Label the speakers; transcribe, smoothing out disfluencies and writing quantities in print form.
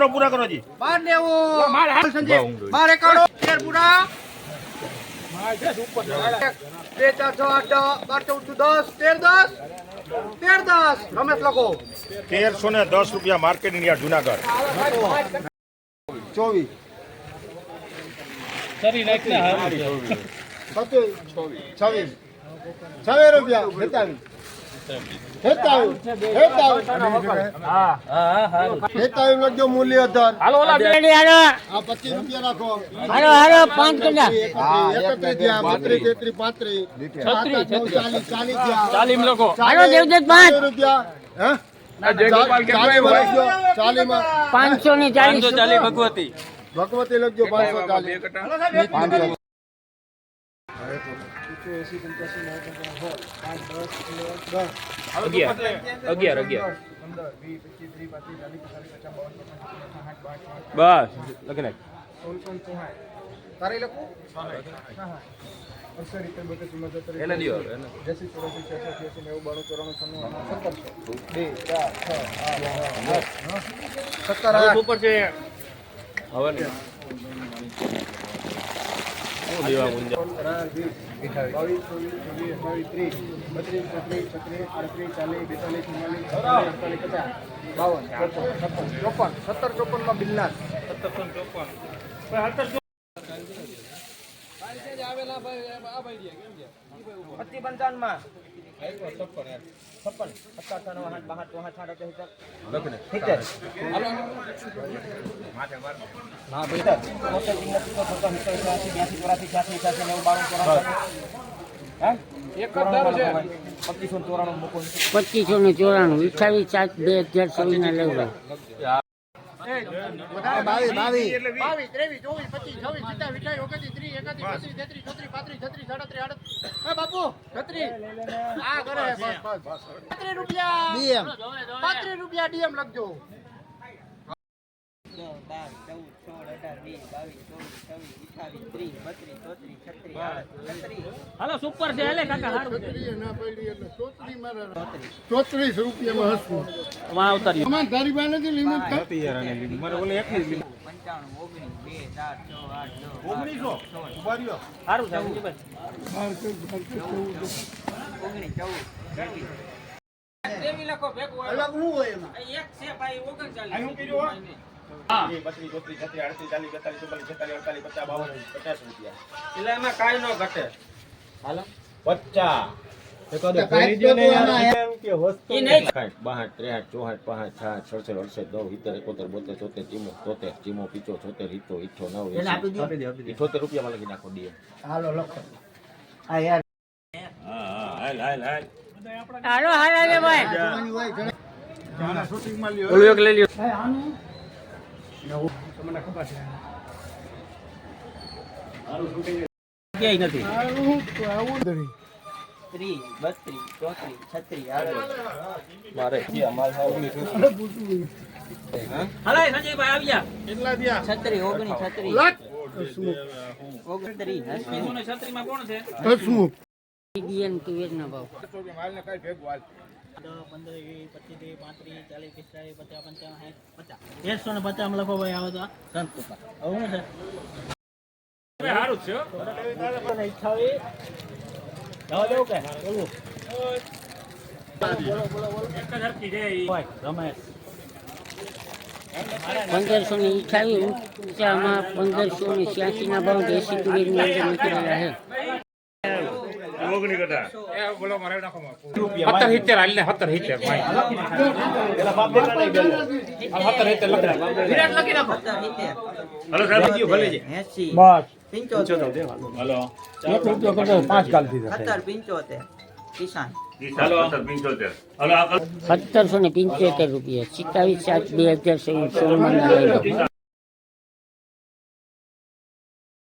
Speaker 1: પૂરા કરો જી 12 સંજય 12 એકાડો 13 પૂરા 2 4 6 8 12 14 10 13 10 રમેશ લખો 1310 રૂપિયા માર્કેટ ઇન્ડિયા જુનાગઢ 24
Speaker 2: સરી નાખને હારું
Speaker 1: 26 રૂપિયા 27 લખજો મૂલ્ય આધાર
Speaker 2: હાલો ઓલા
Speaker 1: આ 25 રૂપિયા રાખો
Speaker 3: હાલો 5 કડા
Speaker 1: 31 થયા 32 33 35
Speaker 2: 40 લખો
Speaker 3: હાલો દેવદત્ત 5
Speaker 1: રૂપિયા હે
Speaker 2: જયગોપાલ કે
Speaker 1: 40 માં
Speaker 2: 540 ભગવતી
Speaker 1: ભગવતી લખજો 540
Speaker 2: બસ લખી નાખ
Speaker 1: તારે લખું
Speaker 2: એને દિયો ઉપર છે હવે ને હું દેવા મુંજા
Speaker 1: 1754 માં બિલનાથ
Speaker 2: 1754
Speaker 1: રૂપિયા ડીએમ લખજો
Speaker 3: 32
Speaker 2: હાલો સુપર છે એટલે કાકા હારું
Speaker 1: ના પડી એટલે 34 રૂપિયામાં હસવું
Speaker 2: માં ઉતારી
Speaker 1: અમાર તારી પાસે નથી લિમિટ
Speaker 2: હતી યાર આને લિમિટ મારે ઓલે એકલી લિમિટ
Speaker 1: 1900 ઉભા રહ્યો
Speaker 2: હારું છે ભાઈ
Speaker 3: 23 લખો ભેગું
Speaker 1: અલગ હું હોય એમાં
Speaker 3: એક છે ભાઈ 39
Speaker 1: હું કીધું હા 32 33 38 40 45 46 47 48 50 52 50 રૂપિયા
Speaker 2: એટલે એમાં કાઈ નો ઘટે હાલો
Speaker 1: 50 રૂપિયામાં લખી નાખો ડીએમ હાલો લખો હા યાર
Speaker 3: હાલો રે ભાઈ
Speaker 2: ઓલું એક લઈ લ્યો ક્યાંય નથી
Speaker 3: 30 32 34 36
Speaker 2: મારે અમાર હાલો સંજયભાઈ આવ્યા
Speaker 1: કેટલા થયા
Speaker 3: 36
Speaker 2: 36 માં કોણ છે
Speaker 1: હસમુખ
Speaker 3: ડીએન તુવેર ના ભાવ
Speaker 1: 15 20 25 30 35 40 50 60
Speaker 3: 150 લખો ભાઈ આવે તો સંત કુપા હવે શું છે
Speaker 2: હારું છે
Speaker 3: 28 જાવ કે બોલો
Speaker 2: એક જ હરકી છે
Speaker 3: રમેશ 1528 ઊંચામાં 1586 ના ભાવ દેશી તુવેર ની અંદર નીકળેલા છે
Speaker 2: એ બોલો મારે નાખો 70 હાલ ને 70 ભાઈ પેલા બાપ બેટા નહીં બોલો 70 વિરાટ લખી નાખો હાલો સાહેબ જીઓ ભલે છે
Speaker 3: 80
Speaker 2: બસ 75
Speaker 3: હાલો
Speaker 2: 1 રૂપિયો કરતો 5 કાલ થી
Speaker 3: 70 75 કિસાન 1775 રૂપિયા 27/7/2016 સોમવારના લઈ લો